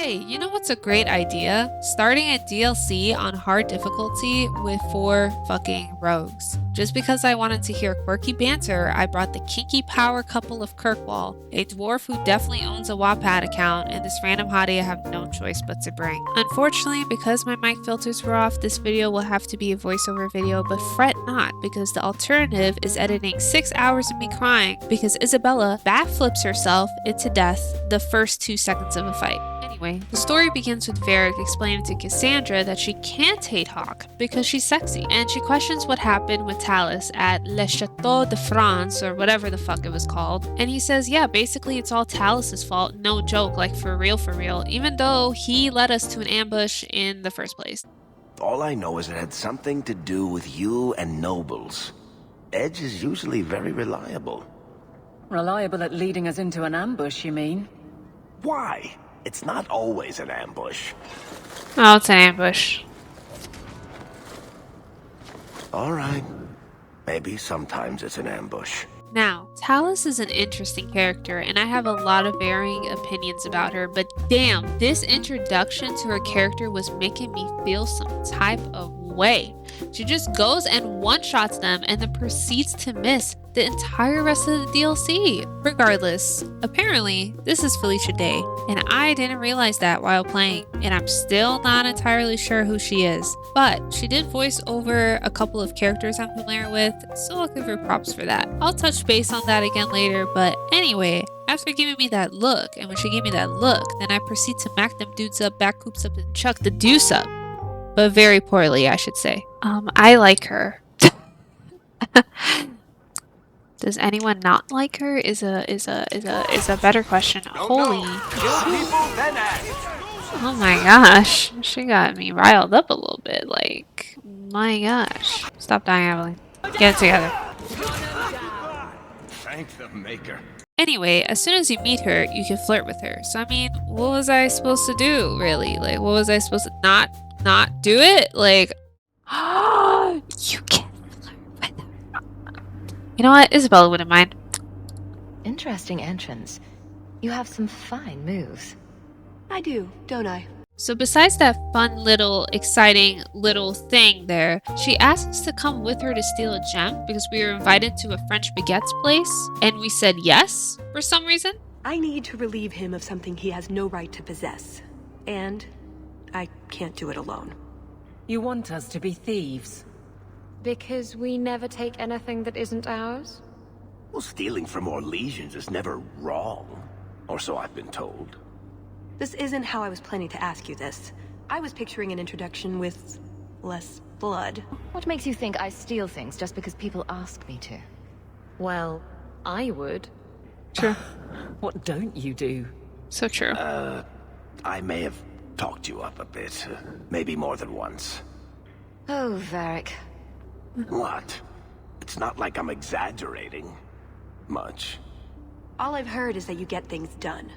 Hey, you know what's a great idea? Starting a DLC on hard difficulty with 4 fucking rogues. Just because I wanted to hear quirky banter, I brought the kinky power couple of Kirkwall, a dwarf who definitely owns a Wattpad account, and this random hottie I have no choice but to bring. Unfortunately, because my mic filters were off, this video will have to be a voiceover video, but fret not, because the alternative is editing 6 hours of me crying because Isabella backflips herself into death the first 2 seconds of a fight. Anyway, the story begins with Varric explaining to Cassandra that she can't hate Hawk because she's sexy, and she questions what happened with Talus at Le Chateau de France, or whatever the fuck it was called, and he says, yeah, basically it's all Talus's fault, no joke, like for real, even though he led us to an ambush in the first place. All I know is it had something to do with you and nobles. Edge is usually very reliable. Reliable at leading us into an ambush, you mean? Why? It's not always an ambush. Oh, it's an ambush. All right. Maybe sometimes it's an ambush. Now, Talus is an interesting character, and I have a lot of varying opinions about her, but damn, this introduction to her character was making me feel some type of way. She just goes and one-shots them and then proceeds to miss the entire rest of the DLC. Regardless, apparently, this is Felicia Day, and I didn't realize that while playing, and I'm still not entirely sure who she is. But she did voice over a couple of characters I'm familiar with, so I'll give her props for that. I'll touch base on that again later, but anyway, after giving me that look, and when she gave me that look, then I proceed to mac them dudes up, back coops up, and chuck the deuce up. But very poorly, I should say. I like her. Does anyone not like her? Is a better question. Holy. Oh my gosh. She got me riled up a little bit. Like, my gosh. Stop dying, Evelyn. Get it together. Thank the maker. Anyway, as soon as you meet her, you can flirt with her. So I mean, what was I supposed to do, really? Like, what was I supposed to not do it? Like, you can flirt with her. You know what? Isabella wouldn't mind. Interesting entrance. You have some fine moves. I do, don't I? So besides that fun little, exciting little thing there, she asked us to come with her to steal a gem because we were invited to a French baguette's place, and we said yes for some reason. I need to relieve him of something he has no right to possess. And I can't do it alone. You want us to be thieves? Because we never take anything that isn't ours? Well, stealing from Orlesians is never wrong. Or so I've been told. This isn't how I was planning to ask you this. I was picturing an introduction with less blood. What makes you think I steal things just because people ask me to? Well, I would. True. What don't you do? So true. I may have talked you up a bit. Maybe more than once. Oh, Varric. What? It's not like I'm exaggerating. Much. All I've heard is that you get things done.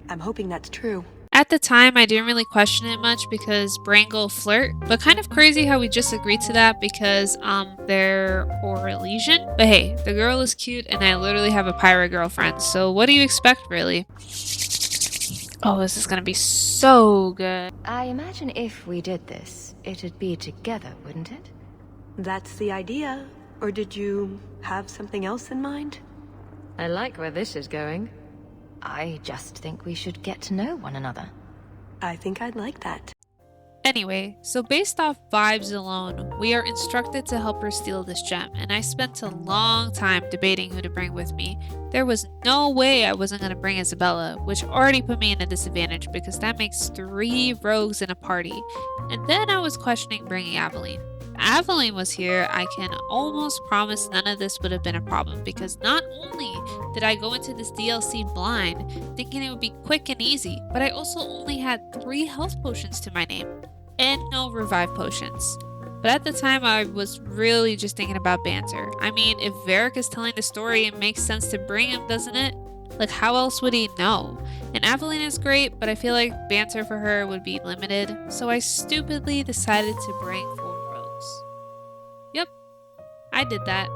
I'm hoping that's true. At the time, I didn't really question it much because Brangle flirt, but kind of crazy how we just agreed to that because they're Orlesian. But hey, the girl is cute and I literally have a pirate girlfriend, so what do you expect, really? Oh, this is gonna be so good. I imagine if we did this, it'd be together, wouldn't it? That's the idea. Or did you have something else in mind? I like where this is going. I just think we should get to know one another. I think I'd like that. Anyway, so based off vibes alone, we are instructed to help her steal this gem, and I spent a long time debating who to bring with me. There was no way I wasn't going to bring Isabella, which already put me in a disadvantage because that makes 3 rogues in a party. And then I was questioning bringing Aveline. If Aveline was here, I can almost promise none of this would have been a problem because not only did I go into this DLC blind, thinking it would be quick and easy, but I also only had 3 health potions to my name. And no revive potions. But at the time, I was really just thinking about banter. I mean, if Varric is telling the story, it makes sense to bring him, doesn't it? Like, how else would he know? And Aveline is great, but I feel like banter for her would be limited, so I stupidly decided to bring 4 rogues. Yep, I did that.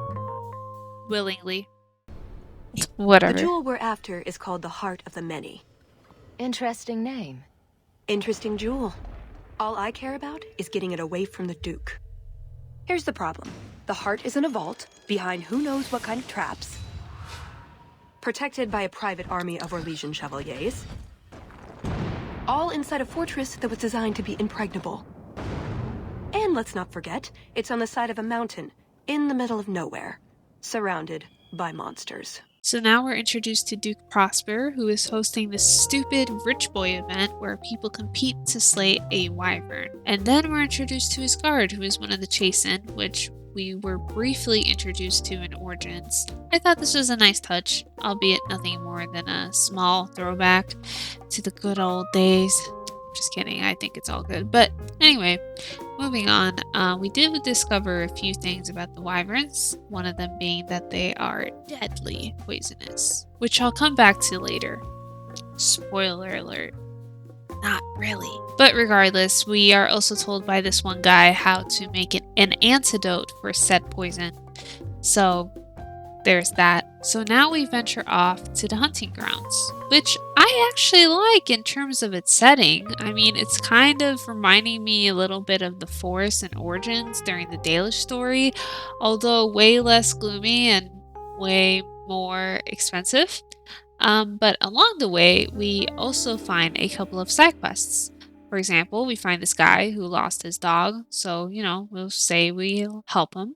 Willingly. Whatever. The jewel we're after is called the Heart of the Many. Interesting name. Interesting jewel. All I care about is getting it away from the Duke. Here's the problem. The heart is in a vault, behind who knows what kind of traps, protected by a private army of Orlesian chevaliers, all inside a fortress that was designed to be impregnable. And let's not forget, it's on the side of a mountain, in the middle of nowhere, surrounded by monsters. So now we're introduced to Duke Prosper, who is hosting this stupid rich boy event where people compete to slay a wyvern. And then we're introduced to his guard, who is one of the Chastened, which we were briefly introduced to in Origins. I thought this was a nice touch, albeit nothing more than a small throwback to the good old days. Just kidding, I think it's all good. But anyway, moving on, we did discover a few things about the wyverns, one of them being that they are deadly poisonous, which I'll come back to later. Spoiler alert. Not really. But regardless, we are also told by this one guy how to make an antidote for said poison. So there's that. So now we venture off to the hunting grounds, which I actually like in terms of its setting. I mean, it's kind of reminding me a little bit of the forest and Origins during the Dalish story, although way less gloomy and way more expensive. But along the way, we also find a couple of side quests. For example, we find this guy who lost his dog, so, we'll say we'll help him.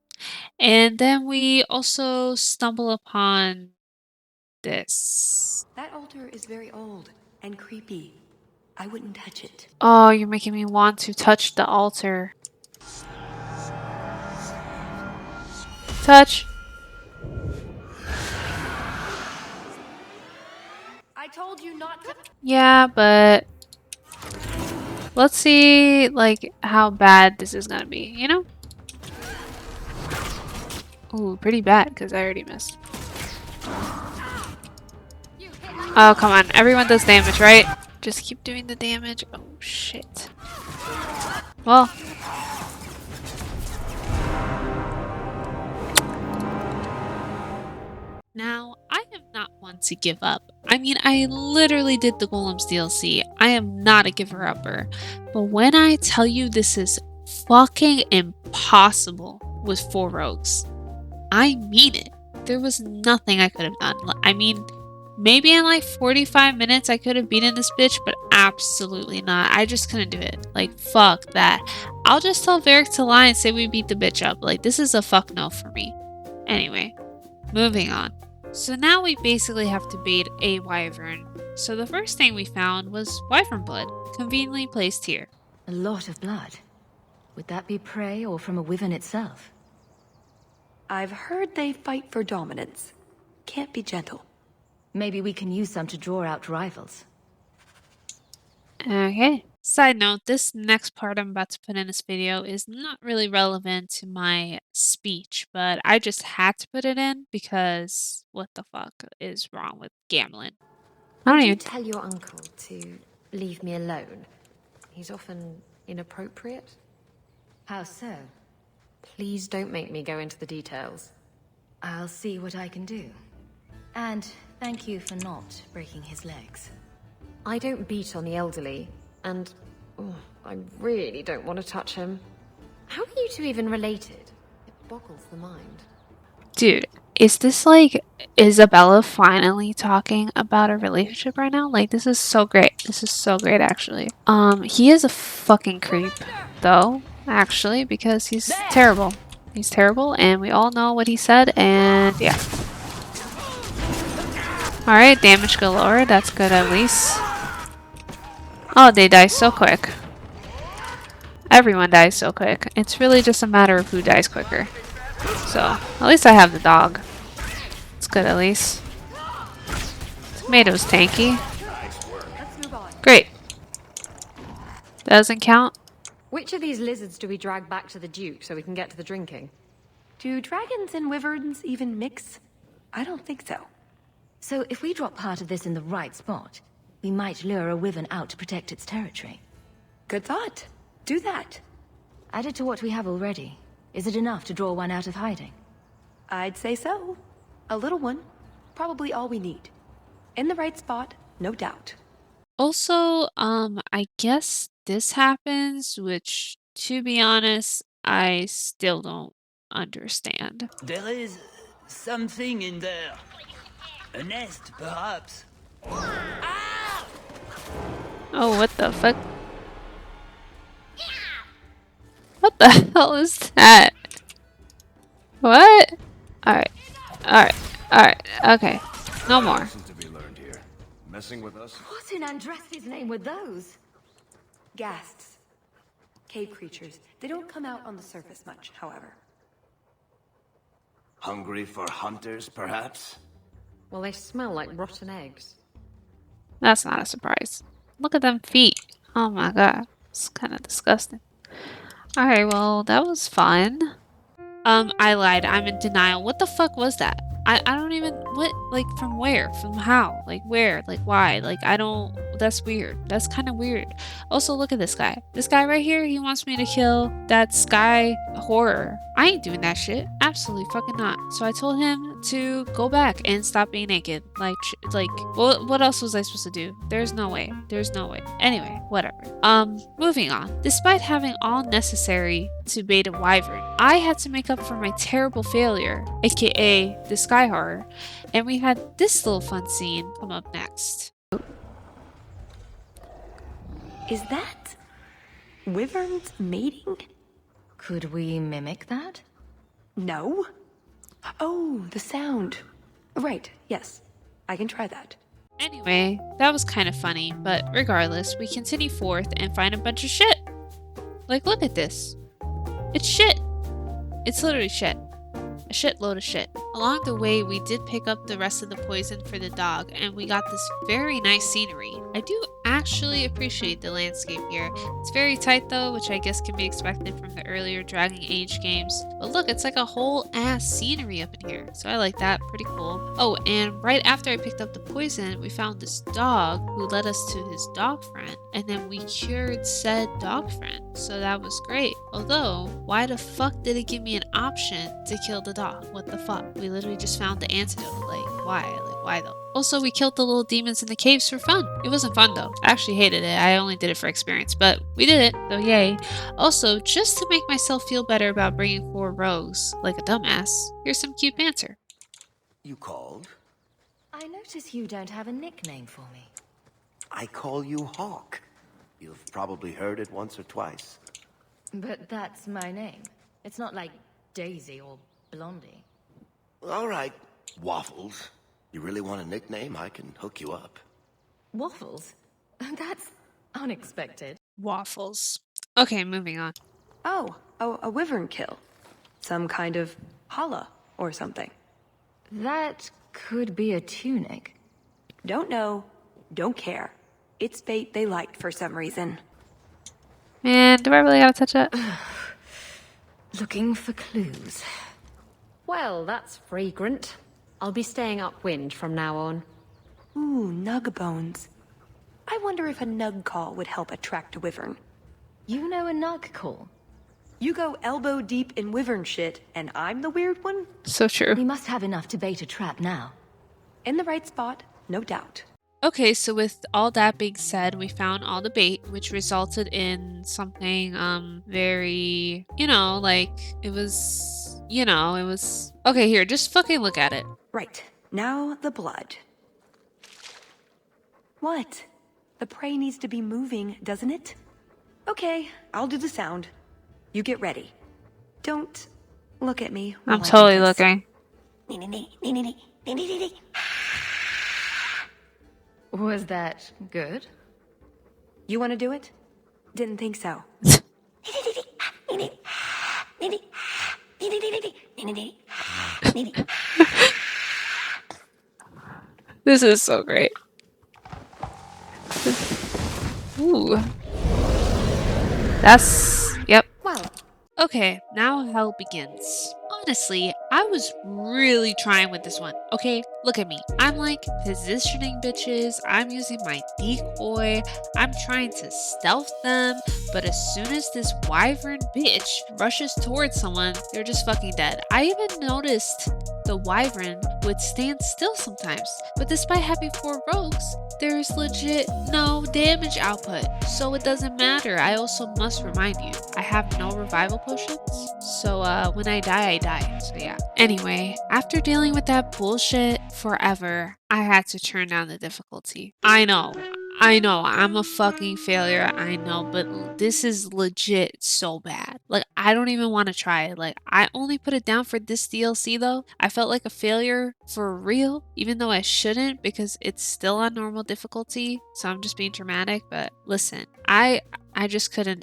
And then we also stumble upon this. That altar is very old and creepy. I wouldn't touch it. Oh, you're making me want to touch the altar. Touch. I told you not to. Yeah, but let's see, like, how bad this is gonna be, Ooh, pretty bad, because I already missed. Oh, come on. Everyone does damage, right? Just keep doing the damage. Oh, shit. Well. Now, I am not one to give up. I mean, I literally did the Golems DLC. I am not a giver-upper. But when I tell you this is fucking impossible with 4 rogues, I mean it. There was nothing I could have done. I mean, maybe in like 45 minutes I could have beaten this bitch, but absolutely not. I just couldn't do it. Like, fuck that. I'll just tell Varric to lie and say we beat the bitch up. Like, this is a fuck no for me. Anyway, moving on. So now we basically have to bait a wyvern. So the first thing we found was wyvern blood, conveniently placed here. A lot of blood. Would that be prey or from a wyvern itself? I've heard they fight for dominance. Can't be gentle. Maybe we can use some to draw out rivals. Okay. Side note, this next part I'm about to put in this video is not really relevant to my speech, but I just had to put it in because what the fuck is wrong with gambling? I don't Did you even... tell your uncle to leave me alone? He's often inappropriate. How so? Please don't make me go into the details. I'll see what I can do. And thank you for not breaking his legs. I don't beat on the elderly, and I really don't want to touch him. How are you two even related? It boggles the mind. Dude, is this like Isabella finally talking about a relationship right now? Like, this is so great. This is so great, actually. He is a fucking creep, though, actually, because he's terrible. He's terrible, and we all know what he said, and yeah. Alright, damage galore. That's good, at least. Oh, they die so quick. Everyone dies so quick. It's really just a matter of who dies quicker. So, at least I have the dog. It's good, at least. Tomato's tanky. Great. Doesn't count. Which of these lizards do we drag back to the Duke so we can get to the drinking? Do dragons and wyverns even mix? I don't think so. So if we drop part of this in the right spot, we might lure a wyvern out to protect its territory. Good thought. Do that. Add it to what we have already. Is it enough to draw one out of hiding? I'd say so. A little one. Probably all we need. In the right spot, no doubt. Also, I guess this happens, which, to be honest, I still don't understand. There is something in there. A nest, perhaps. Oh, what the fuck? What the hell is that? What? Alright, alright, alright, okay. No more. Lessons to be learned here. Messing with us? What in Andress's name were those? Ghasts. Cave creatures. They don't come out on the surface much, however. Hungry for hunters, perhaps? Well, they smell like rotten eggs. That's not a surprise. Look at them feet. Oh my god. It's kind of disgusting. Alright, well, that was fun. I lied. I'm in denial. What the fuck was that? I don't even, what, like, from where? From how? Like, where? Like, why? Like, I don't, that's weird. That's kind of weird. Also, look at this guy. This guy right here, he wants me to kill that sky horror. I ain't doing that shit. Absolutely fucking not. So I told him to go back and stop being naked. Like, what else was I supposed to do? There's no way. There's no way. Anyway, whatever. Moving on. Despite having all necessary to bait a wyvern, I had to make up for my terrible failure, aka the sky horror, and we had this little fun scene come up next. Is that wyverns mating? Could we mimic that? No. Oh, the sound. Right, yes. I can try that. Anyway, that was kind of funny, but regardless, we continue forth and find a bunch of shit. Like, look at this. It's shit. It's literally shit. A shitload of shit. Along the way, we did pick up the rest of the poison for the dog, and we got this very nice scenery. I do actually appreciate the landscape here. It's very tight though, which I guess can be expected from the earlier Dragon Age games. But look, it's like a whole ass scenery up in here, so I like that. Pretty cool. Oh, and right after I picked up the poison, we found this dog who led us to his dog friend, and then we cured said dog friend, so that was great. Although, why the fuck did it give me an option to kill the dog? What the fuck? We literally just found the antidote. Like, why? Like, why though? Also, we killed the little demons in the caves for fun. It wasn't fun though. I actually hated it. I only did it for experience, but we did it, so yay. Also, just to make myself feel better about bringing 4 rogues like a dumbass, here's some cute banter. You called? I notice you don't have a nickname for me. I call you Hawk. You've probably heard it once or twice. But that's my name. It's not like Daisy or Blondie. All right, Waffles. You really want a nickname? I can hook you up. Waffles? That's unexpected. Waffles. Okay, moving on. Oh, a wyvern kill. Some kind of holla or something. That could be a tunic. Don't know, don't care. It's bait they liked for some reason. Man, do I really gotta touch that? Looking for clues. Well, that's fragrant. I'll be staying upwind from now on. Ooh, nug bones. I wonder if a nug call would help attract a wyvern. You know a nug call? You go elbow deep in wyvern shit, and I'm the weird one? So true. We must have enough to bait a trap now. In the right spot, no doubt. Okay, so with all that being said, we found all the bait, which resulted in something, very, like, it was, okay, here, just fucking look at it. Right, now the blood. What? The prey needs to be moving, doesn't it? Okay, I'll do the sound. You get ready. Don't look at me. I'm while I do totally this. looking. Was that good? You want to do it? Didn't think so. This is so great. Ooh. Yep. Well, Okay, now hell begins. Honestly, I was really trying with this one. Okay, look at me. I'm like positioning bitches. I'm using my decoy. I'm trying to stealth them. But as soon as this wyvern bitch rushes towards someone, they're just fucking dead. I even noticed The wyvern would stand still sometimes, but despite having 4 rogues, there's legit no damage output, so it doesn't matter. I also must remind you, I have no revival potions, so when I die, so yeah. Anyway, after dealing with that bullshit forever, I had to turn down the difficulty. I know, I'm a fucking failure, I know, but this is legit so bad. Like, I don't even want to try it. Like, I only put it down for this DLC though. I felt like a failure for real, even though I shouldn't because it's still on normal difficulty. So I'm just being dramatic, but listen, I just couldn't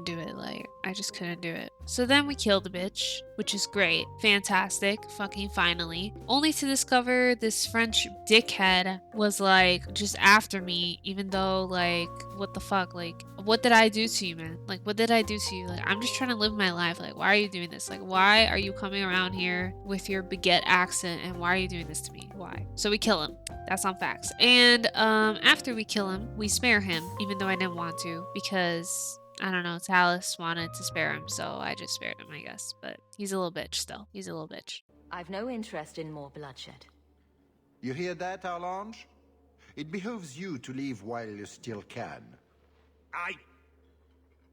do it. Like, I just couldn't do it. So then we killed the bitch, which is great. Fantastic. Fucking finally. Only to discover this French dickhead was like just after me, even though like, what the fuck? Like, what did I do to you, man? Like, what did I do to you? Like, I'm just trying to live my life. Like, why are you doing this? Like, why are you coming around here with your baguette accent and why are you doing this to me? Why? So we kill him. That's on facts. And after we kill him, we spare him, even though I didn't want to, because I don't know, Talus wanted to spare him, so I just spared him, I guess. But he's a little bitch still. He's a little bitch. I've no interest in more bloodshed. You hear that, Arlange? It behooves you to leave while you still can.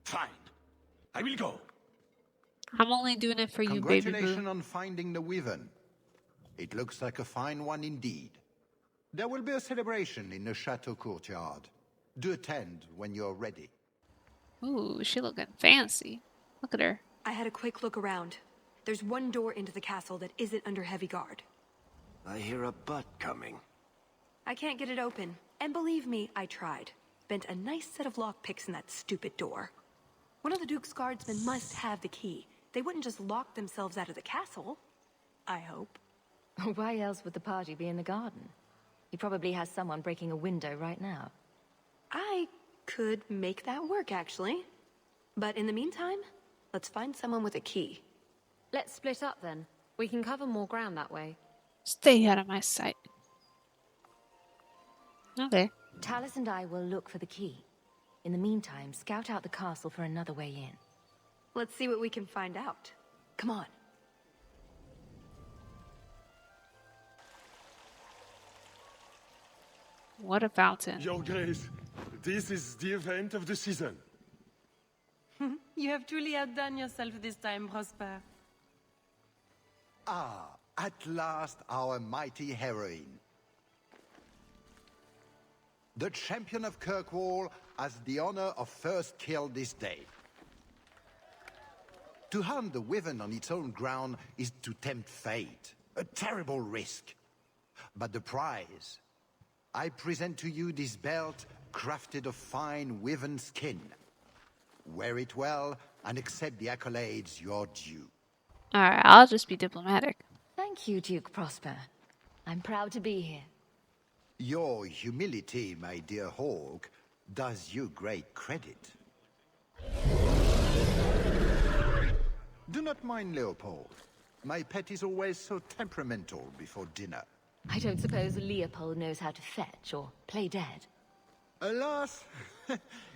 Fine. I will go. I'm only doing it for you, baby boo. Congratulations on finding the Wyvern. It looks like a fine one indeed. There will be a celebration in the chateau courtyard. Do attend when you're ready. Ooh, she looking fancy. Look at her. I had a quick look around. There's one door into the castle that isn't under heavy guard. I hear a butt coming. I can't get it open. And believe me, I tried. Spent a nice set of lockpicks in that stupid door. One of the Duke's guardsmen must have the key. They wouldn't just lock themselves out of the castle. I hope. Why else would the party be in the garden? He probably has someone breaking a window right now. I could make that work, actually. But in the meantime, let's find someone with a key. Let's split up then. We can cover more ground that way. Stay out of my sight. Okay. Talus and I will look for the key. In the meantime, scout out the castle for another way in. Let's see what we can find out. Come on. What a fountain. Your Grace, this is the event of the season. You have truly outdone yourself this time, Prosper. Ah, at last our mighty heroine. The champion of Kirkwall has the honor of first kill this day. To hunt the Wyvern on its own ground is to tempt fate. A terrible risk. But the prize... I present to you this belt crafted of fine Wyvern skin. Wear it well and accept the accolades you're due. Alright, I'll just be diplomatic. Thank you, Duke Prosper. I'm proud to be here. Your humility, my dear Hawk, does you great credit. Do not mind Leopold. My pet is always so temperamental before dinner. I don't suppose Leopold knows how to fetch or play dead. Alas,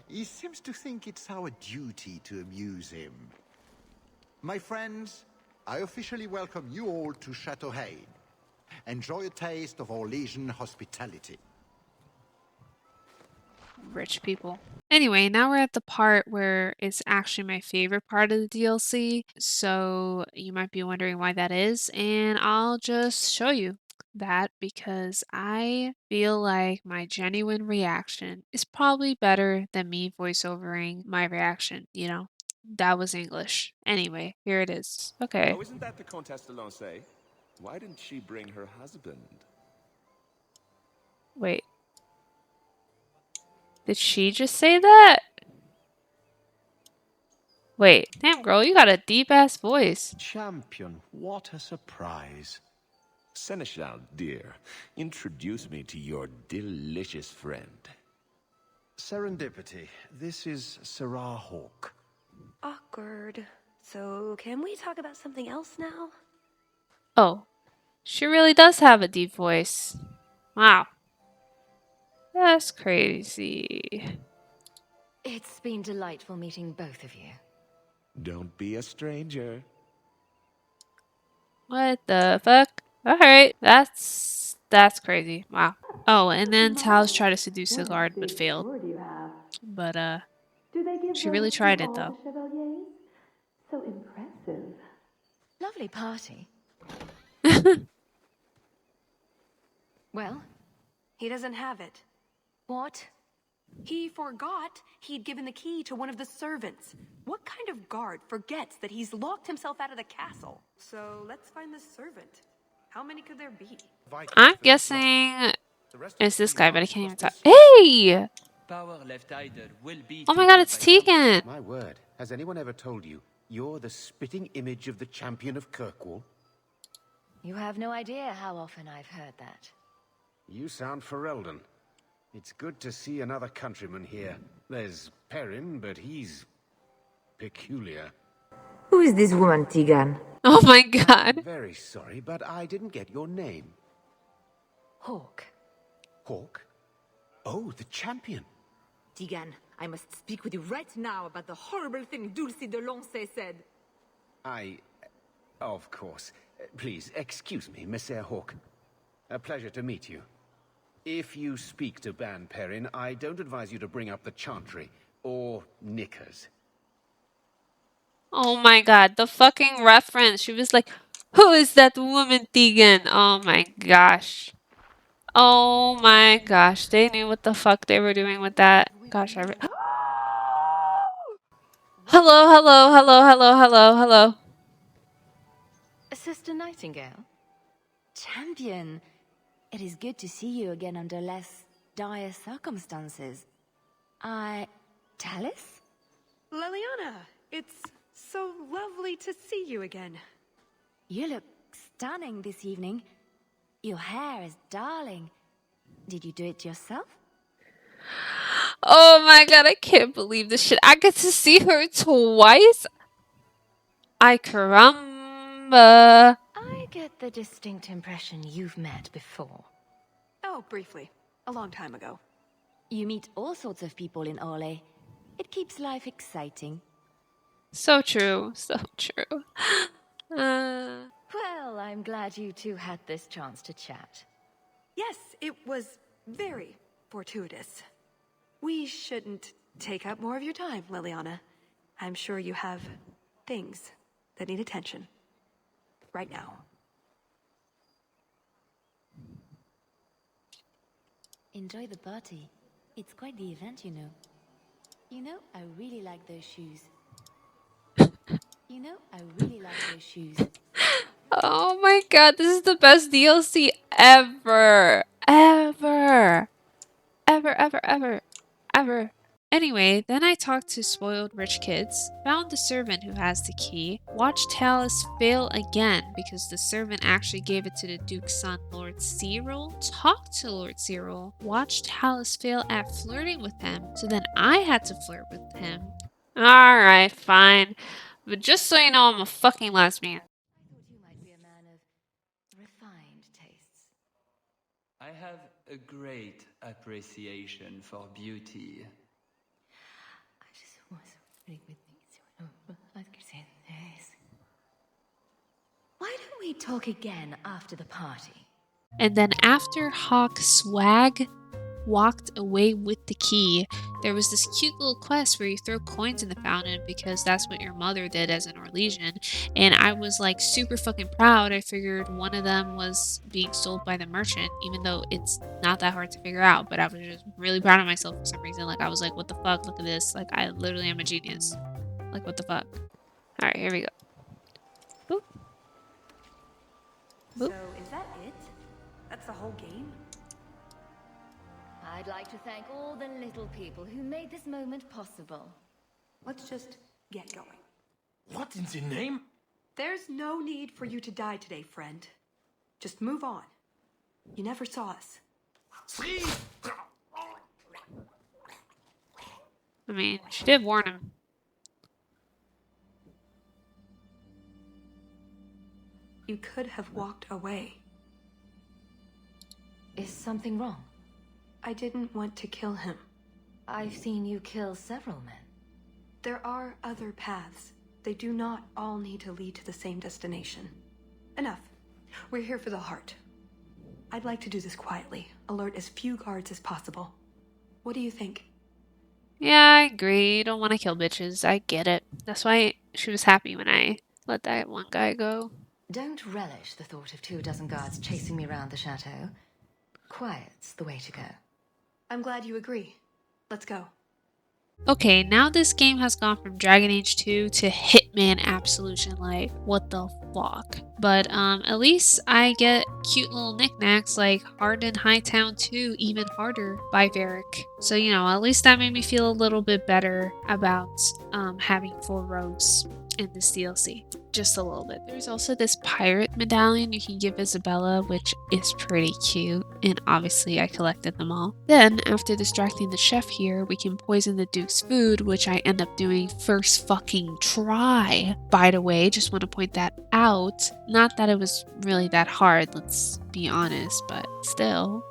he seems to think it's our duty to amuse him. My friends, I officially welcome you all to Chateau Hain. Enjoy a taste of Orlesian hospitality. Rich people. Anyway, now we're at the part where it's actually my favorite part of the DLC. So you might be wondering why that is, and I'll just show you that because I feel like my genuine reaction is probably better than me voiceovering my reaction, you know? That was English. Anyway, here it is. Okay. Oh, isn't that the Comtesse de Lancey? Why didn't she bring her husband? Wait. Did she just say that? Wait, damn girl, you got a deep-ass voice. Champion, what a surprise. Seneschal, dear, introduce me to your delicious friend. Serendipity. This is Sarah Hawk. Awkward. So, can we talk about something else now? Oh, she really does have a deep voice. Wow. That's crazy. It's been delightful meeting both of you. Don't be a stranger. What the fuck? Alright, that's crazy. Wow. Oh, and then Talos tried to seduce the guard but failed. But she really tried it though. So impressive. Lovely party. Well, he doesn't have it. What? He forgot he'd given the key to one of the servants. What kind of guard forgets that he's locked himself out of the castle? So let's find the servant. How many could there be? I'm guessing it's this guy, but I can't even talk. Hey! Power left idle will be Oh my god, triggered it's by some- Tegan! My word, has anyone ever told you you're the spitting image of the champion of Kirkwall? You have no idea how often I've heard that. You sound Ferelden. It's good to see another countryman here. There's Perrin, but he's peculiar. Who is this woman, Tegan? Oh my god. Very sorry, but I didn't get your name. Hawk. Hawk? Oh, the champion. Tegan, I must speak with you right now about the horrible thing Dulcie de Lancey said. Of course. Please, excuse me, Monsieur Hawk. A pleasure to meet you. If you speak to Ban Perrin, I don't advise you to bring up the Chantry, or knickers. Oh my god, the fucking reference. She was like, who is that woman, Tegan? Oh my gosh. Oh my gosh. They knew what the fuck they were doing with that. Gosh, hello, hello, hello, hello, hello, hello. Sister Nightingale? Champion, it is good to see you again under less dire circumstances. Talus? Leliana, it's so lovely to see you again. You look stunning this evening. Your hair is darling. Did you do it yourself? Oh my god, I can't believe this shit. I get to see her twice? Ay caramba. I get the distinct impression you've met before. Oh, briefly. A long time ago. You meet all sorts of people in Orlais. It keeps life exciting. So true, so true. Well, I'm glad you two had this chance to chat. Yes, it was very fortuitous. We shouldn't take up more of your time, Liliana. I'm sure you have things that need attention. Right now. Enjoy the party. It's quite the event, you know. You know, I really like those shoes. Oh my god, this is the best DLC ever. Ever. Ever, ever, ever, ever. Anyway, then I talked to spoiled rich kids, found the servant who has the key, watched Talus fail again because the servant actually gave it to the Duke's son, Lord Cyril, talked to Lord Cyril, watched Talus fail at flirting with him, so then I had to flirt with him. Alright, fine. But just so you know, I'm a fucking lesbian. I thought you might be a man of refined tastes. I have a great appreciation for beauty. Why don't we talk again after the party? And then after Hawk Swag walked away with the key, there was this cute little quest where you throw coins in the fountain because that's what your mother did as an Orlesian. And I was like super fucking proud. I figured one of them was being sold by the merchant, even though it's not that hard to figure out. But I was just really proud of myself for some reason. Like I was like, what the fuck? Look at this. Like I literally am a genius. Like what the fuck? Alright, here we go. Boop. Boop. So is that it? That's the whole game? I'd like to thank all the little people who made this moment possible. Let's just get going. What in the name? There's no need for you to die today, friend. Just move on. You never saw us. I mean, she did warn him. You could have walked away. Is something wrong? I didn't want to kill him. I've seen you kill several men. There are other paths. They do not all need to lead to the same destination. Enough. We're here for the heart. I'd like to do this quietly, alert as few guards as possible. What do you think? Yeah, I agree. You don't want to kill bitches. I get it. That's why she was happy when I let that one guy go. Don't relish the thought of 24 guards chasing me around the chateau. Quiet's the way to go. I'm glad you agree. Let's go. Okay, now this game has gone from Dragon Age 2 to Hitman Absolution. Like, what the fuck? But at least I get cute little knickknacks like Hardened Hightown 2 Even Harder by Varric. So, you know, at least that made me feel a little bit better about having 4 rogues in this DLC. Just a little bit. There's also this pirate medallion you can give Isabella, which is pretty cute, and obviously I collected them all. Then, after distracting the chef here, we can poison the Duke's food, which I end up doing first fucking try. By the way, just want to point that out. Not that it was really that hard, let's be honest, but still,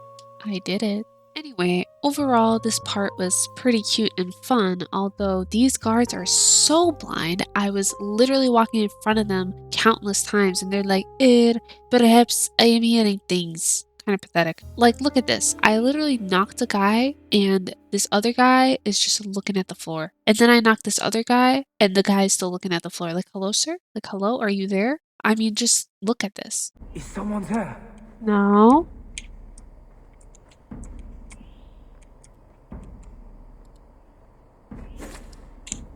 I did it. Anyway, overall, this part was pretty cute and fun, although these guards are so blind. I was literally walking in front of them countless times and they're like, perhaps I am hearing things. Kind of pathetic. Like, look at this. I literally knocked a guy and this other guy is just looking at the floor. And then I knocked this other guy and the guy is still looking at the floor. Like, hello, sir? Like, hello? Are you there? I mean, just look at this. Is someone there? No.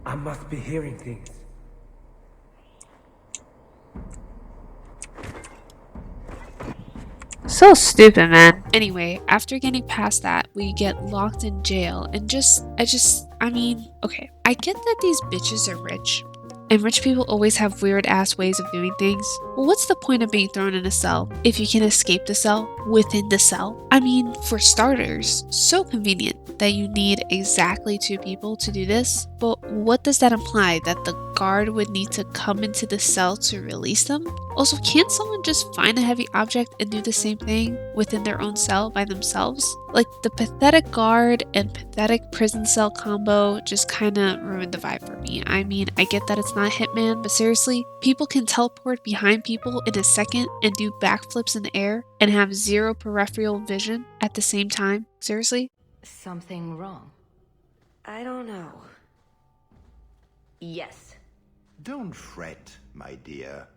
I must be hearing things. So stupid, man. Anyway, after getting past that, we get locked in jail and I mean, okay. I get that these bitches are rich. And rich people always have weird ass ways of doing things. Well, what's the point of being thrown in a cell if you can escape the cell within the cell? I mean, for starters, so convenient that you need exactly 2 people to do this. But what does that imply? That the guard would need to come into the cell to release them? Also, can't someone just find a heavy object and do the same thing within their own cell by themselves? Like, the pathetic guard and pathetic prison cell combo just kinda ruined the vibe for me. I mean, I get that it's not Hitman, but seriously, people can teleport behind people in a second and do backflips in the air and have 0 peripheral vision at the same time? Seriously? Something wrong? I don't know. Yes. Don't fret, my dear.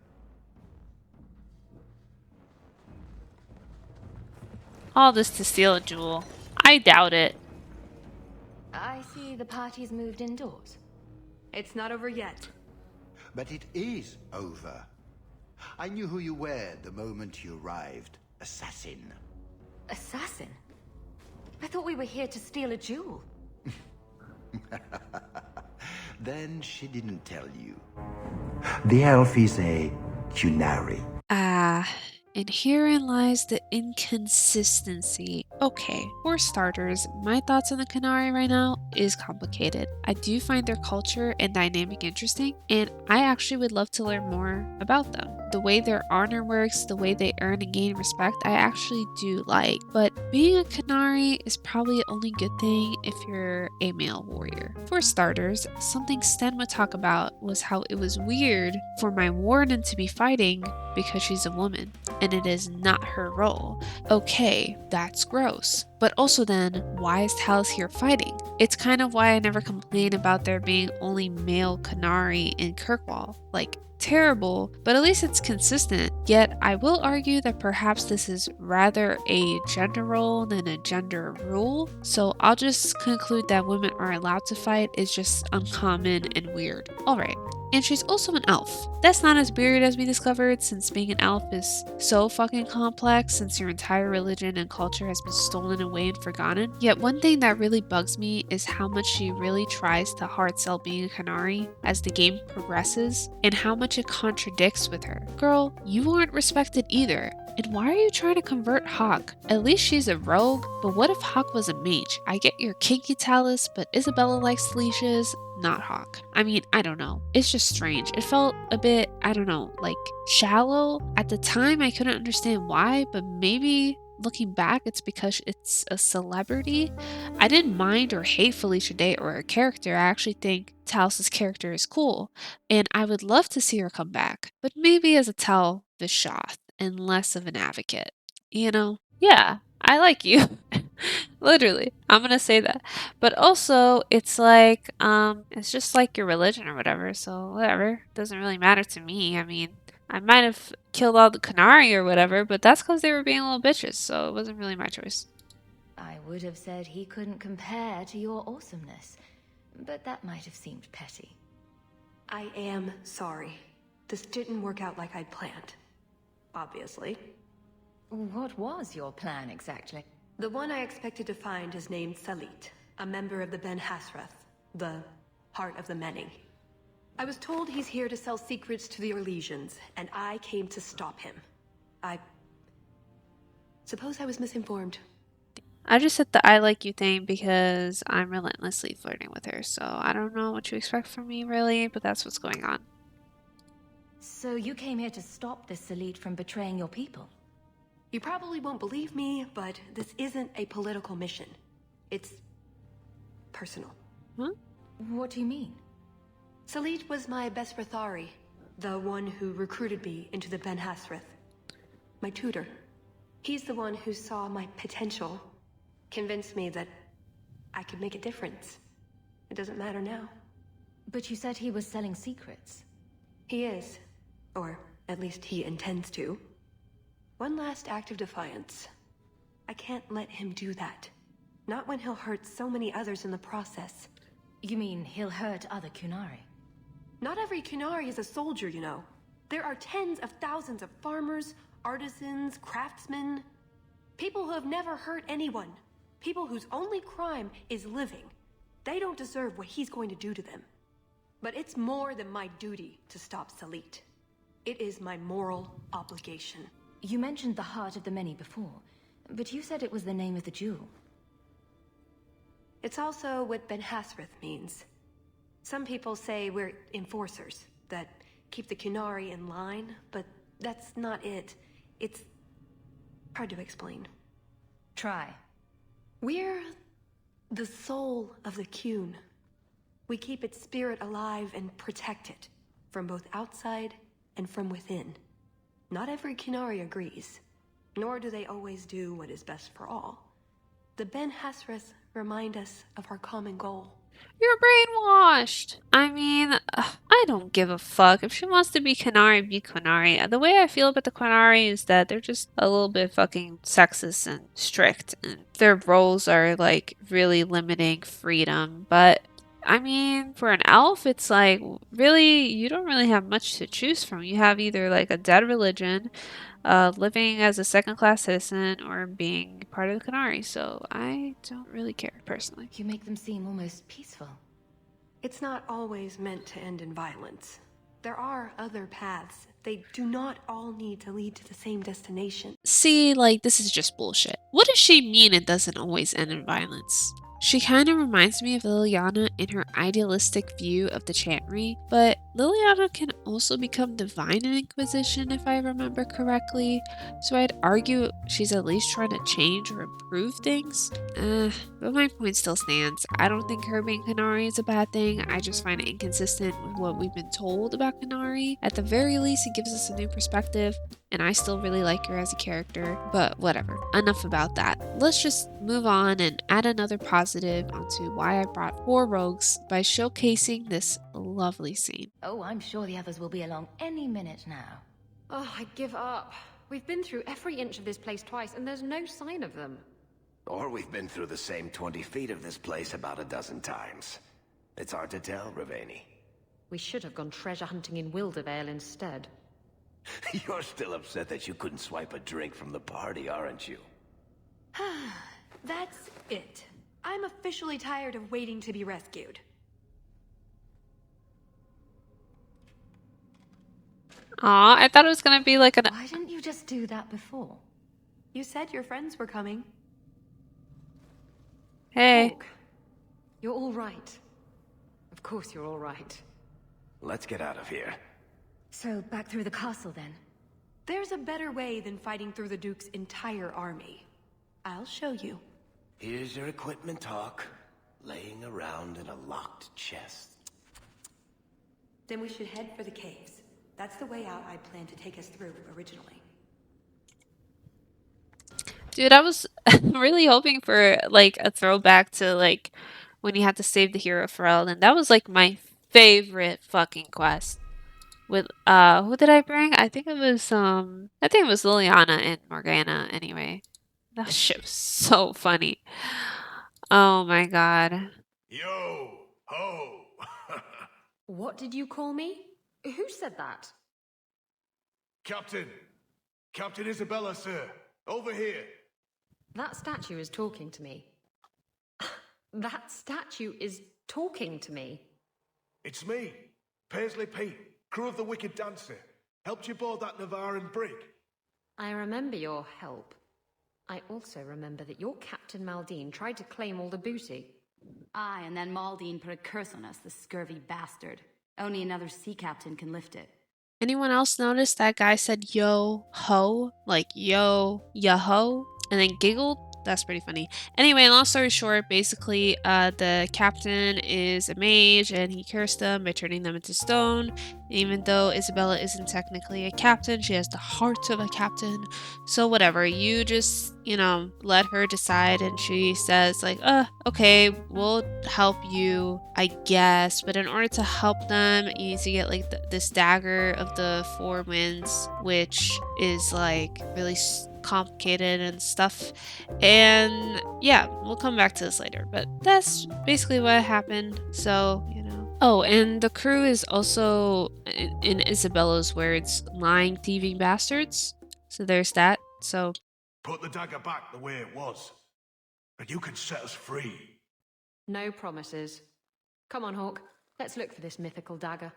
All this to steal a jewel. I doubt it. I see the party's moved indoors. It's not over yet. But it is over. I knew who you were the moment you arrived. Assassin. Assassin? I thought we were here to steal a jewel. Then she didn't tell you. The elf is a Qunari. And herein lies the inconsistency. Okay, for starters, my thoughts on the Qunari right now is complicated. I do find their culture and dynamic interesting, and I actually would love to learn more about them. The way their honor works, the way they earn and gain respect, I actually do like. But being a Qunari is probably the only good thing if you're a male warrior. For starters, something Sten would talk about was how it was weird for my warden to be fighting because she's a woman, and it is not her role. Okay, that's gross. But also then, why is Talus here fighting? It's kind of why I never complain about there being only male Qunari in Kirkwall. Like, terrible, but at least it's consistent. Yet I will argue that perhaps this is rather a gender role than a gender rule. So I'll just conclude that women are allowed to fight is just uncommon and weird. Alright. And she's also an elf. That's not as weird as we discovered, since being an elf is so fucking complex since your entire religion and culture has been stolen away and forgotten. Yet one thing that really bugs me is how much she really tries to hard sell being a Qunari as the game progresses, and how much it contradicts with her. Girl, you aren't respected either. And why are you trying to convert Hawk? At least she's a rogue, but what if Hawk was a mage? I get your kinky Talus, but Isabella likes leashes, not Hawk. I mean, I don't know. It's just strange. It felt a bit, I don't know, like shallow. At the time, I couldn't understand why, but maybe looking back, it's because it's a celebrity. I didn't mind or hate Felicia Day or her character. I actually think Talus's character is cool, and I would love to see her come back, but maybe as a Tal Vishoth. and less of an advocate. You know? Yeah, I like you. Literally, I'm gonna say that. But also, it's like, it's just like your religion or whatever, so whatever. Doesn't really matter to me. I mean, I might have killed all the Canary or whatever, but that's because they were being little bitches, so it wasn't really my choice. I would have said he couldn't compare to your awesomeness, but that might have seemed petty. I am sorry. This didn't work out like I'd planned. Obviously. What was your plan exactly? The one I expected to find is named Salit, a member of the Ben Hasrath, the Heart of the Many. I was told he's here to sell secrets to the Orlesians, and I came to stop him. I suppose I was misinformed. I just said the I like you thing because I'm relentlessly flirting with her, so I don't know what you expect from me really, but that's what's going on. So you came here to stop this Salit from betraying your people? You probably won't believe me, but this isn't a political mission. It's personal. Huh? What do you mean? Salit was my best Rathari, the one who recruited me into the Ben Hasrath. My tutor. He's the one who saw my potential, convinced me that I could make a difference. It doesn't matter now. But you said he was selling secrets. He is. Or at least he intends to. One last act of defiance. I can't let him do that. Not when he'll hurt so many others in the process. You mean he'll hurt other Kunari? Not every Kunari is a soldier, you know. There are tens of thousands of farmers, artisans, craftsmen. People who have never hurt anyone. People whose only crime is living. They don't deserve what he's going to do to them. But it's more than my duty to stop Salit. It is my moral obligation. You mentioned the Heart of the Many before, but you said it was the name of the jewel. It's also what Ben Hasrath means. Some people say we're enforcers, that keep the Kunari in line, but that's not it. It's hard to explain. Try. We're the soul of the Kun. We keep its spirit alive and protect it, from both outside and from within. Not every Kunari agrees, nor do they always do what is best for all. The Ben Hasrath remind us of our common goal. You're brainwashed. I mean, I don't give a fuck. If she wants to be Kunari, be Kunari. The way I feel about the Kunari is that they're just a little bit fucking sexist and strict, and their roles are like really limiting freedom. But I mean, for an elf, it's like, really, you don't really have much to choose from. You have either like a dead religion, living as a second-class citizen, or being part of the Kunari. So I don't really care, personally. You make them seem almost peaceful. It's not always meant to end in violence. There are other paths. They do not all need to lead to the same destination. See, like, this is just bullshit. What does she mean it doesn't always end in violence? She kind of reminds me of Liliana in her idealistic view of the Chantry, but Liliana can also become divine in Inquisition if I remember correctly, so I'd argue she's at least trying to change or improve things. But my point still stands. I don't think her being Kunari is a bad thing, I just find it inconsistent with what we've been told about Kunari. At the very least, it gives us a new perspective, and I still really like her as a character, but whatever. Enough about that. Let's just move on and add another positive onto why I brought 4 rogues by showcasing this lovely scene. Oh, I'm sure the others will be along any minute now. Oh, I give up. We've been through every inch of this place twice, and there's no sign of them. Or we've been through the same 20 feet of this place about a dozen times. It's hard to tell, Ravani. We should have gone treasure hunting in Wildervale instead. You're still upset that you couldn't swipe a drink from the party, aren't you? That's it. I'm officially tired of waiting to be rescued. Aw, I thought it was gonna be like an... Why didn't you just do that before? You said your friends were coming. Hey. Hawk, you're all right. Of course you're all right. Let's get out of here. So, back through the castle then? There's a better way than fighting through the Duke's entire army. I'll show you. Here's your equipment, Hawk. Laying around in a locked chest. Then we should head for the caves. That's the way out I planned to take us through originally. Dude, I was really hoping for like a throwback to like when you had to save the hero for Elden. That was like my favorite fucking quest. With who did I bring? I think it was Liliana and Morgana anyway. That shit was so funny. Oh my god. Yo, ho! What did you call me? Who said that? Captain! Captain Isabella, sir! Over here! That statue is talking to me. That statue is talking to me. It's me, Paisley Pete, crew of the Wicked Dancer. Helped you board that Navaran brig. I remember your help. I also remember that your Captain Maldine tried to claim all the booty. Aye, and then Maldine put a curse on us, the scurvy bastard. Only another sea captain can lift it. Anyone else notice that guy said yo ho? Like yo, ho? And then giggled? That's pretty funny. Anyway, long story short, basically, the captain is a mage and he cursed them by turning them into stone. Even though Isabella isn't technically a captain, she has the heart of a captain. So whatever, you just, let her decide, and she says like, okay, we'll help you, I guess. But in order to help them, you need to get like this dagger of the four winds, which is like really complicated and stuff. And yeah, we'll come back to this later, but that's basically what happened. So, Oh, and the crew is also, in Isabella's words, lying, thieving bastards. So there's that. So Put the dagger back the way it was, and you can set us free. No promises. Come on, Hawk. Let's look for this mythical dagger.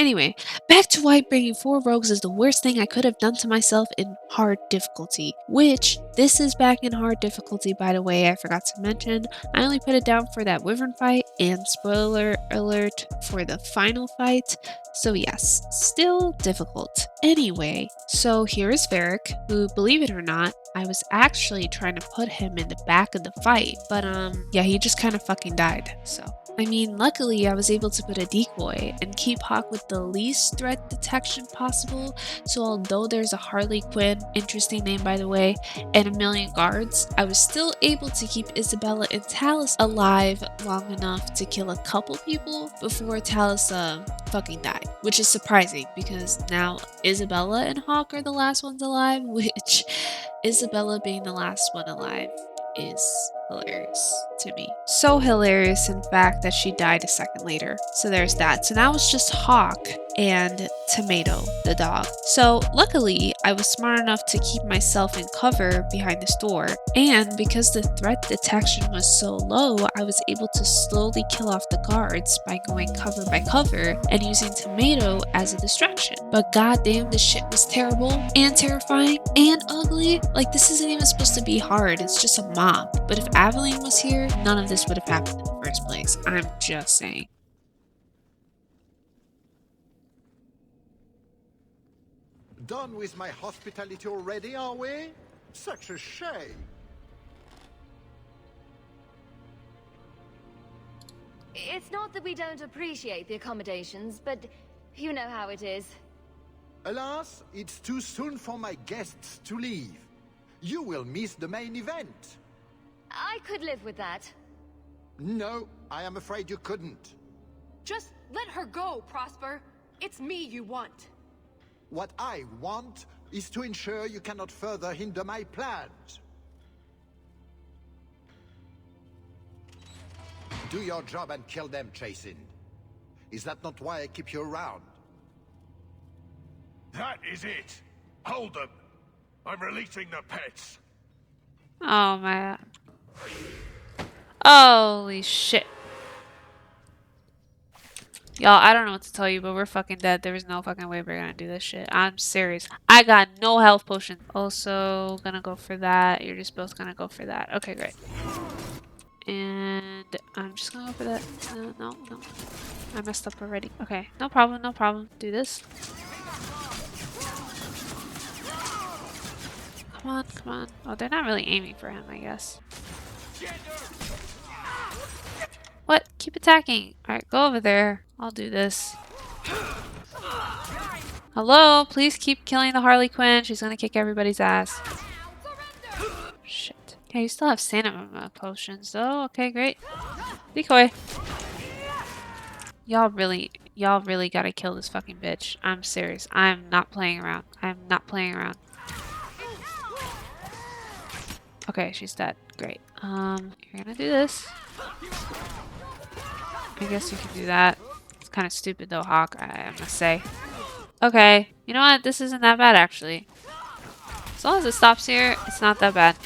anyway, back to why bringing 4 rogues is the worst thing I could have done to myself in hard difficulty. Which, this is back in hard difficulty, by the way, I forgot to mention. I only put it down for that wyvern fight, and spoiler alert for the final fight. So yes, still difficult. Anyway, so here is Varric, who, believe it or not, I was actually trying to put him in the back of the fight, but yeah, he just kind of fucking died, so. I mean, luckily I was able to put a decoy and keep Hawk with the least threat detection possible, so although there's a Harley Quinn, interesting name by the way, and a million guards, I was still able to keep Isabella and Talus alive long enough to kill a couple people before Talus fucking died, which is surprising because now Isabella and Hawk are the last ones alive, which Isabella being the last one alive is hilarious to me. So hilarious, in fact, that she died a second later. So there's that. So now it's just Hawk and Tomato, the dog. So luckily, I was smart enough to keep myself in cover behind this door. And because the threat detection was so low, I was able to slowly kill off the guards by going cover by cover and using Tomato as a distraction. But goddamn, this shit was terrible and terrifying and ugly. Like, this isn't even supposed to be hard. It's just a mob. But if Aveline was here, none of this would have happened in the first place. I'm just saying. Done with my hospitality already, are we? Such a shame. It's not that we don't appreciate the accommodations, but you know how it is. Alas, it's too soon for my guests to leave. You will miss the main event. I could live with that. No, I am afraid you couldn't. Just let her go, Prosper. It's me you want. What I want is to ensure you cannot further hinder my plans. Do your job and kill them, Chasin. Is that not why I keep you around? That is it. Hold them. I'm releasing the pets. Oh my. Holy shit. Y'all, I don't know what to tell you, but we're fucking dead. There was no fucking way we're gonna do this shit. I'm serious. I got no health potion. Also, gonna go for that. You're just both gonna go for that. Okay, great. And I'm just gonna go for that. No. I messed up already. Okay, no problem. Do this. Come on. Oh, they're not really aiming for him, I guess. What? Keep attacking. Alright, go over there. I'll do this. Hello? Please keep killing the Harley Quinn. She's gonna kick everybody's ass. shit. Okay, you still have stamina potions though. Okay, great. Decoy. Y'all really gotta kill this fucking bitch. I'm serious. I'm not playing around. I'm not playing around. Okay, she's dead. Great. You're gonna do this. I guess you can do that. It's kind of stupid though, Hawk, I must say. Okay, you know what? This isn't that bad actually. As long as it stops here, it's not that bad.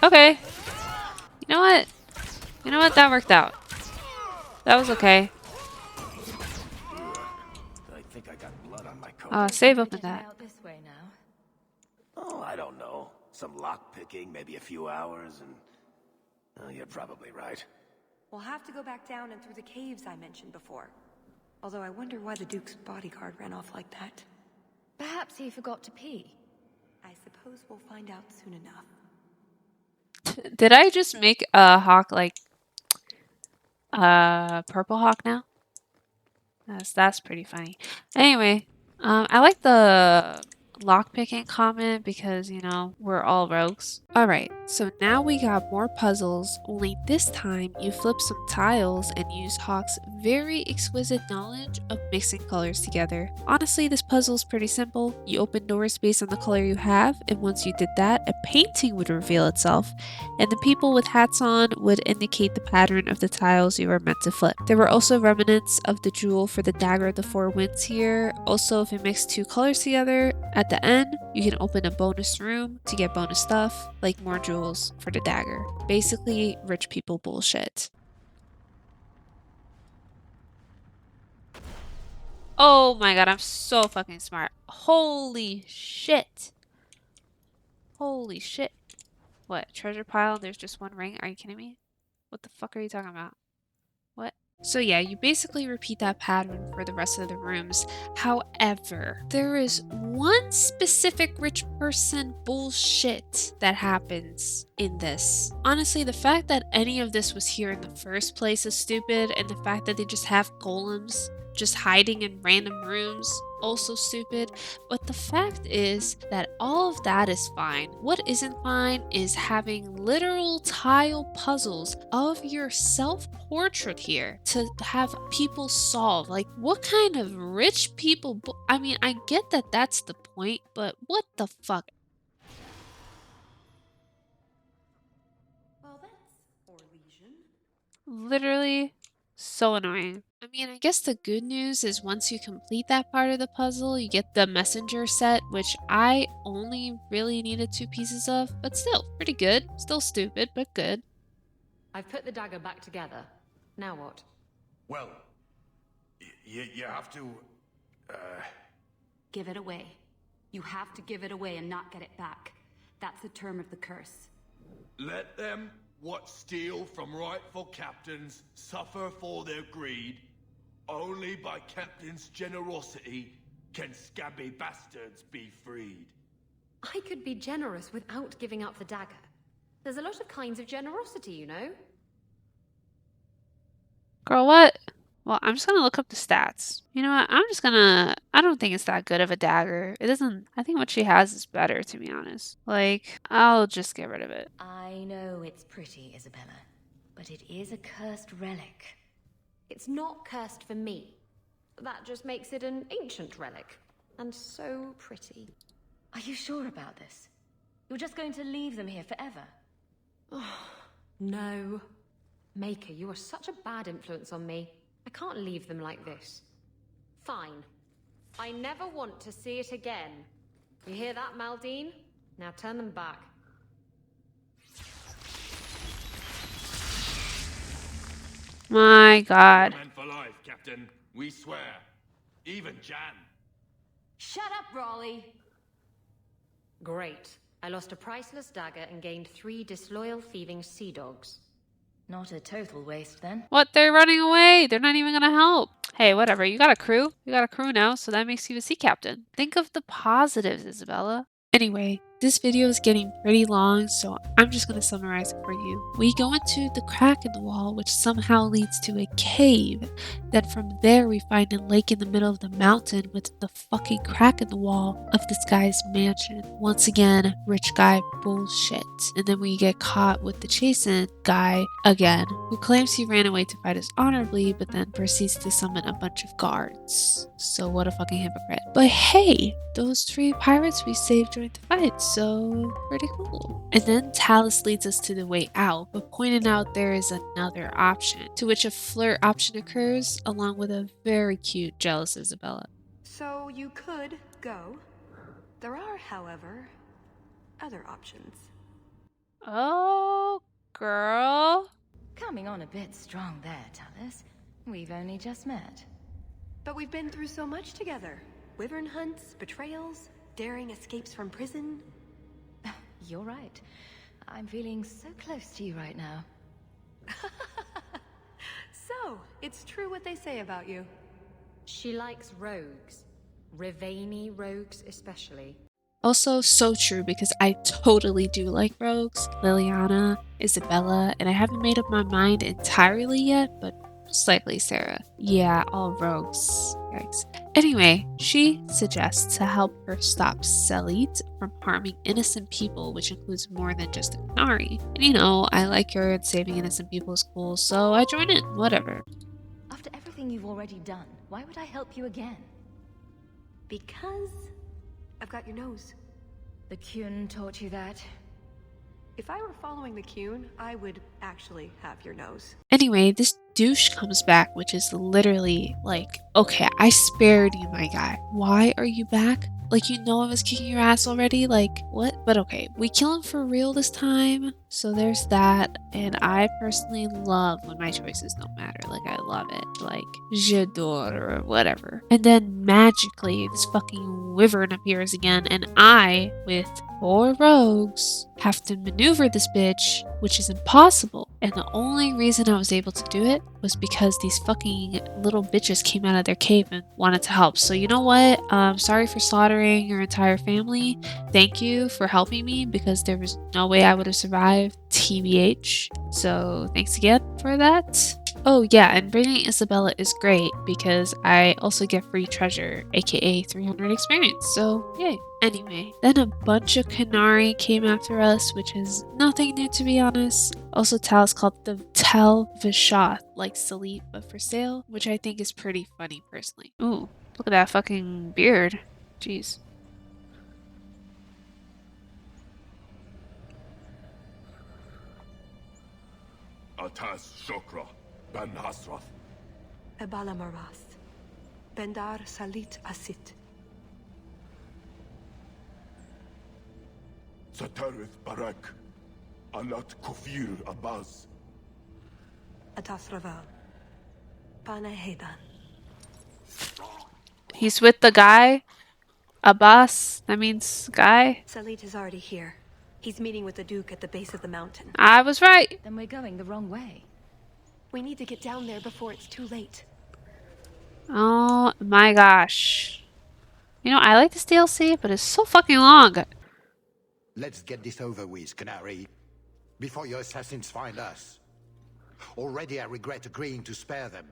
Okay. You know what? You know what? That worked out. That was okay. I think I got blood on my coat. Save up in that. Out this way now. Oh, I don't know. Some lock picking, maybe a few hours, and... Oh, you're probably right. We'll have to go back down and through the caves I mentioned before. Although I wonder why the Duke's bodyguard ran off like that. Perhaps he forgot to pee. I suppose we'll find out soon enough. Did I just make a Hawk like Purple Hawk now? That's pretty funny. Anyway, I like the lockpicking comment because, you know, we're all rogues. Alright, so now we got more puzzles, only this time you flip some tiles and use Hawk's very exquisite knowledge of mixing colors together. Honestly, this puzzle is pretty simple. You open doors based on the color you have, and once you did that, a painting would reveal itself, and the people with hats on would indicate the pattern of the tiles you were meant to flip. There were also remnants of the jewel for the dagger of the four winds here. Also, if you mix two colors together, at the end, you can open a bonus room to get bonus stuff, like more jewels for the dagger. Basically, rich people bullshit. Oh my god, I'm so fucking smart. Holy shit. Holy shit. What, treasure pile? There's just one ring? Are you kidding me? What the fuck are you talking about? What? So yeah, you basically repeat that pattern for the rest of the rooms. However, there is one specific rich person bullshit that happens in this. Honestly, the fact that any of this was here in the first place is stupid, and the fact that they just have golems just hiding in random rooms, also stupid. But the fact is that all of that is fine. What isn't fine is having literal tile puzzles of your self-portrait here to have people solve. Like, what kind of rich people? I mean, I get that that's the point, but what the fuck? Well, that's Orlesian. Literally so annoying. I mean, I guess the good news is once you complete that part of the puzzle, you get the messenger set, which I only really needed 2 pieces of, but still pretty good. Still stupid, but good. I've put the dagger back together. Now what? Well, you have to... Give it away. You have to give it away and not get it back. That's the term of the curse. Let them what steal from rightful captains suffer for their greed. Only by captain's generosity can scabby bastards be freed. I could be generous without giving up the dagger. There's a lot of kinds of generosity, you know? Girl, what? Well, I'm just gonna look up the stats. You know what? I don't think it's that good of a dagger. It doesn't, I think what she has is better, to be honest. Like, I'll just get rid of it. I know it's pretty, Isabella, but it is a cursed relic. It's not cursed for me. That just makes it an ancient relic. And so pretty. Are you sure about this? You're just going to leave them here forever? No. Maker, you are such a bad influence on me. I can't leave them like this. Fine. I never want to see it again. You hear that, Maldine? Now turn them back. My god. Men for life, Captain. We swear. Even Jan. Shut up, Raleigh! Great. I lost a priceless dagger and gained 3 disloyal thieving sea dogs. Not a total waste, then. What? They're running away. They're not even gonna help. Hey, whatever. You got a crew. You got a crew now, so that makes you a sea captain. Think of the positives, Isabella. Anyway, This video is getting pretty long, so I'm just going to summarize it for you. We go into the crack in the wall, which somehow leads to a cave. Then from there we find a lake in the middle of the mountain with the fucking crack in the wall of this guy's mansion. Once again, rich guy bullshit. And then we get caught with the Chasen guy again, who claims he ran away to fight us honorably, but then proceeds to summon a bunch of guards. So what a fucking hypocrite. But hey, those 3 pirates we saved during the fight, so pretty cool. And then Talus leads us to the way out, but pointing out there is another option, to which a flirt option occurs, along with a very cute, jealous Isabella. So you could go. There are, however, other options. Oh, girl. Coming on a bit strong there, Talus. We've only just met. But we've been through so much together. Wyvern hunts, betrayals, daring escapes from prison. You're right. I'm feeling so close to you right now. So, it's true what they say about you. She likes rogues. Rivaini rogues especially. Also, so true, because I totally do like rogues. Liliana, Isabella, and I haven't made up my mind entirely yet, but most likely Sarah. Yeah, all rogues. Yikes. Anyway, she suggests to help her stop Selit from harming innocent people, which includes more than just the Qunari. And you know, I like her and saving innocent people is cool, so I join in, whatever. After everything you've already done, why would I help you again? Because I've got your nose. The Qun taught you that? If I were following the Qun, I would actually have your nose. Anyway, this douche comes back, which is literally like, okay, I spared you, my guy. Why are you back? Like, you know I was kicking your ass already? Like, what? But okay, we kill him for real this time. So there's that. And I personally love when my choices don't matter. Like, I love it. Like, j'adore or whatever. And then magically, this fucking wyvern appears again. And I, with 4 rogues, have to maneuver this bitch, which is impossible. And the only reason I was able to do it was because these fucking little bitches came out of their cave and wanted to help. So you know what? Sorry for slaughtering your entire family. Thank you for helping me, because there was no way I would have survived, TBH. So thanks again for that. Oh yeah, and bringing Isabella is great because I also get free treasure, aka 300 experience, so yay. Anyway, then a bunch of Qunari came after us, which is nothing new to be honest. Also, Tal's called the Tel Vishath, like Salit but for sale, which I think is pretty funny personally. Ooh, look at that fucking beard. Jeez. Atas Shokra, Ben Hasrath. Ebala Maras. Bendar Salit Asit. Satarith Barak. Alat Kufir Abbas. Atas Raval. Pana Hedan. He's with the guy? Abbas? That means guy? Salit is already here. He's meeting with the Duke at the base of the mountain. I was right. Then we're going the wrong way. We need to get down there before it's too late. Oh my gosh. You know, I like this DLC, but it's so fucking long. Let's get this over with, Canary, before your assassins find us. Already I regret agreeing to spare them.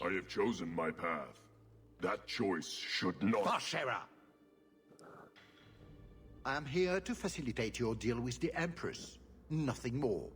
I have chosen my path. That choice should not... Bashera! I am here to facilitate your deal with the Empress. Nothing more.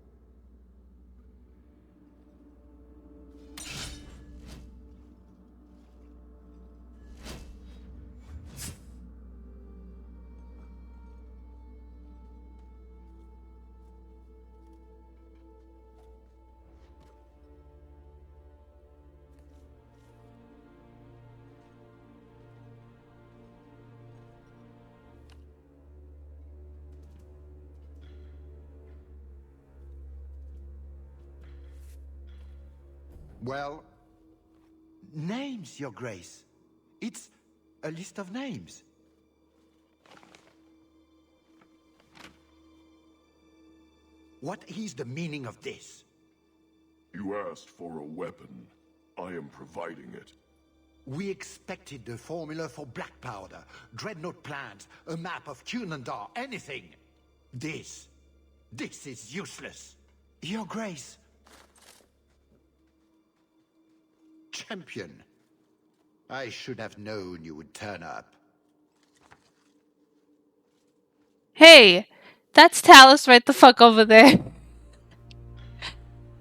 Well, names, Your Grace. It's a list of names. What is the meaning of this? You asked for a weapon. I am providing it. We expected the formula for black powder, dreadnought plans, a map of Cunandar, anything. This is useless. Your Grace. Champion. I should have known you would turn up. Hey, that's Talus right the fuck over there.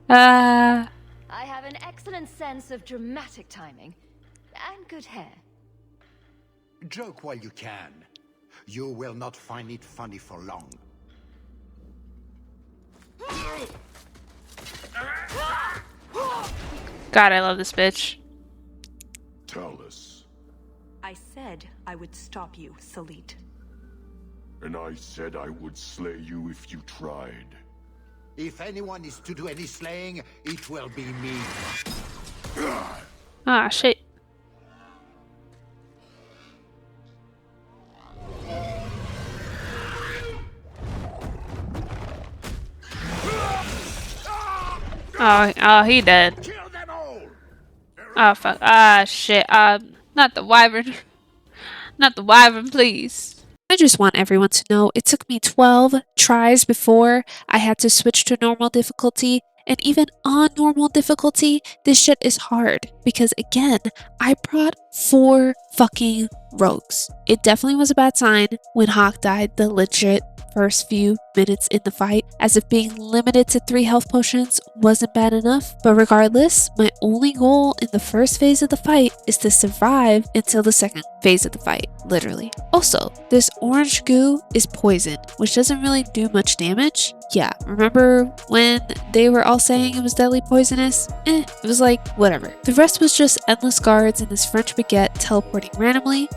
I have an excellent sense of dramatic timing and good hair. Joke while you can. You will not find it funny for long. God, I love this bitch. Talus. I said I would stop you, Salit. And I said I would slay you if you tried. If anyone is to do any slaying, it will be me. Ah, shit. Oh, he dead. Oh, fuck. Ah, shit. Not the wyvern. Not the wyvern, please. I just want everyone to know it took me 12 tries before I had to switch to normal difficulty. And even on normal difficulty, this shit is hard. Because again, I brought 4 fucking rogues. It definitely was a bad sign when Hawk died the legit first few minutes in the fight, as if being limited to 3 health potions wasn't bad enough. But regardless, my only goal in the first phase of the fight is to survive until the second phase of the fight, literally. Also, this orange goo is poison, which doesn't really do much damage. Yeah, remember when they were all saying it was deadly poisonous? It was like, whatever. The rest was just endless guards and this French baguette teleporting randomly.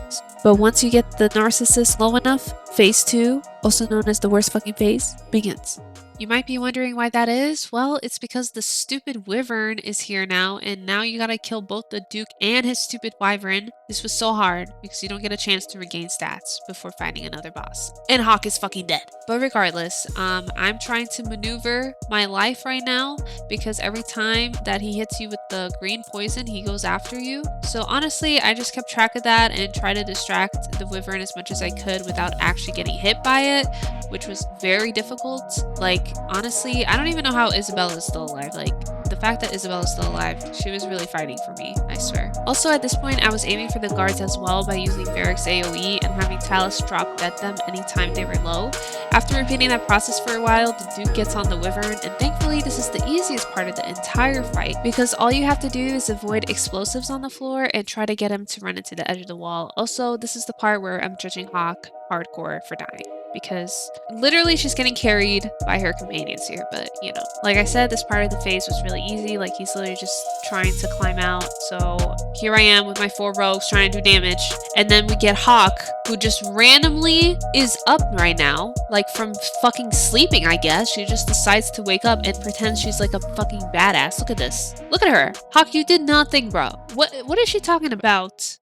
But once you get the narcissist low enough, phase 2, also known as the worst fucking phase, begins. You might be wondering why that is. Well, it's because the stupid wyvern is here now, and now you gotta kill both the Duke and his stupid wyvern. This was so hard because you don't get a chance to regain stats before fighting another boss. And Hawk is fucking dead. But regardless, I'm trying to maneuver my life right now because every time that he hits you with the green poison, he goes after you. So honestly, I just kept track of that and tried to distract the wyvern as much as I could without actually getting hit by it, which was very difficult. Like, honestly, I don't even know how Isabella is still alive. Like, the fact that Isabella is still alive, she was really fighting for me, I swear. Also, at this point, I was aiming for the guards as well by using Berrick's AoE and having Talus drop dead them anytime they were low. After repeating that process for a while, the Duke gets on the wyvern, and thankfully this is the easiest part of the entire fight because all you have to do is avoid explosives on the floor and try to get him to run into the edge of the wall. Also, this is the part where I'm judging Hawk hardcore for dying, because literally she's getting carried by her companions here. But you know, like I said, this part of the phase was really easy. Like, he's literally just trying to climb out. So here I am with my 4 rogues trying to do damage, and then we get Hawk, who just randomly is up right now, like from fucking sleeping, I guess. She just decides to wake up and pretends she's like a fucking badass. Look at this. Look at her. Hawk, you did nothing, bro. What is she talking about?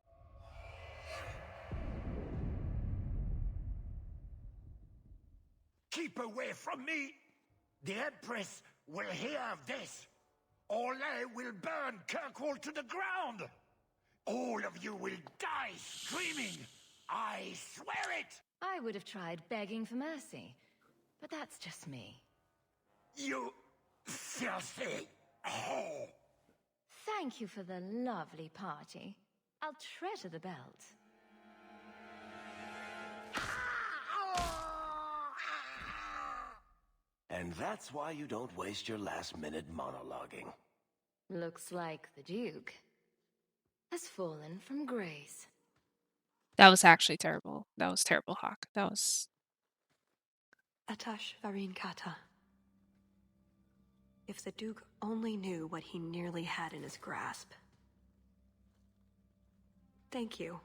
Keep away from me! The Empress will hear of this. Orlais will burn Kirkwall to the ground. All of you will die screaming. I swear it! I would have tried begging for mercy, but that's just me. You filthy whore! Thank you for the lovely party. I'll treasure the belt. And that's why you don't waste your last-minute monologuing. Looks like the Duke has fallen from grace. That was actually terrible. That was terrible, Hawk. That was... Atash Varin Kata. If the Duke only knew what he nearly had in his grasp. Thank you.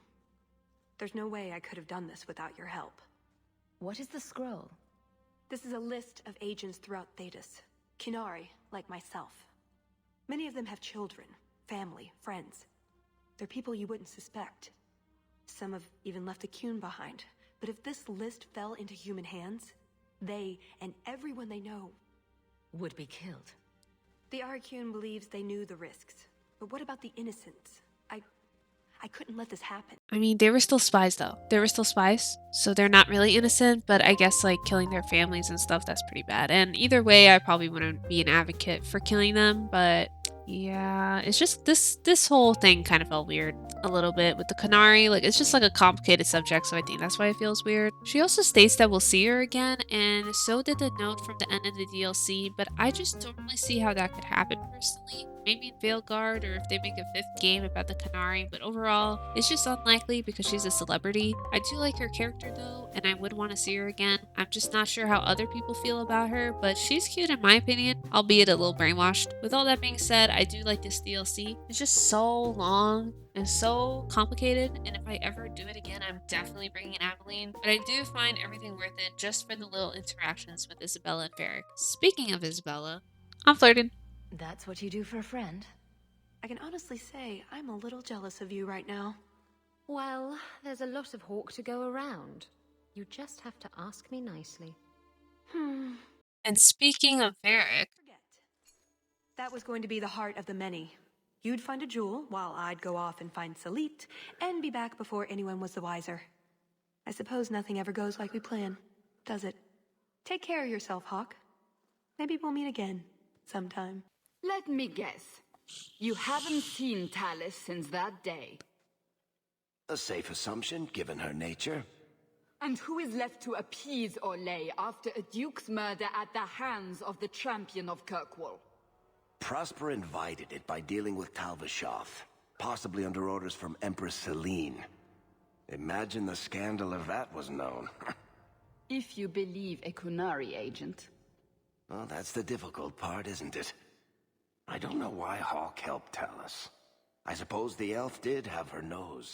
There's no way I could have done this without your help. What is the scroll? This is a list of agents throughout Thetis. Kinari, like myself. Many of them have children, family, friends. They're people you wouldn't suspect. Some have even left a Qun behind. But if this list fell into human hands, they and everyone they know would be killed. The Arcune believes they knew the risks. But what about the innocents? I couldn't let this happen. I mean, they were still spies though. They were still spies, so they're not really innocent, but I guess like killing their families and stuff, that's pretty bad. And either way, I probably wouldn't be an advocate for killing them, but yeah, it's just this whole thing kind of felt weird a little bit with the Canary. Like, it's just like a complicated subject, so I think that's why it feels weird. She also states that we'll see her again, and so did the note from the end of the DLC, but I just don't really see how that could happen personally. Maybe in Veilguard, or if they make a 5th game about the Canary, but overall, it's just unlikely because she's a celebrity. I do like her character though, and I would want to see her again. I'm just not sure how other people feel about her, but she's cute in my opinion, albeit a little brainwashed. With all that being said, I do like this DLC. It's just so long and so complicated, and if I ever do it again, I'm definitely bringing Aveline, but I do find everything worth it just for the little interactions with Isabella and Varric. Speaking of Isabella, I'm flirting. That's what you do for a friend. I can honestly say I'm a little jealous of you right now. Well, there's a lot of Hawk to go around. You just have to ask me nicely. And speaking of Varric, That was going to be the heart of the many. You'd find a jewel, while I'd go off and find Salit, and be back before anyone was the wiser. I suppose nothing ever goes like we plan, does it? Take care of yourself, Hawk. Maybe we'll meet again, sometime. Let me guess. You haven't seen Talus since that day. A safe assumption, given her nature. And who is left to appease Olay after a duke's murder at the hands of the champion of Kirkwall? Prosper invited it by dealing with Talvashoth, possibly under orders from Empress Celine. Imagine the scandal if that was known. If you believe a Kunari agent. Well, that's the difficult part, isn't it? I don't know why Hawk helped Talus. I suppose the elf did have her nose.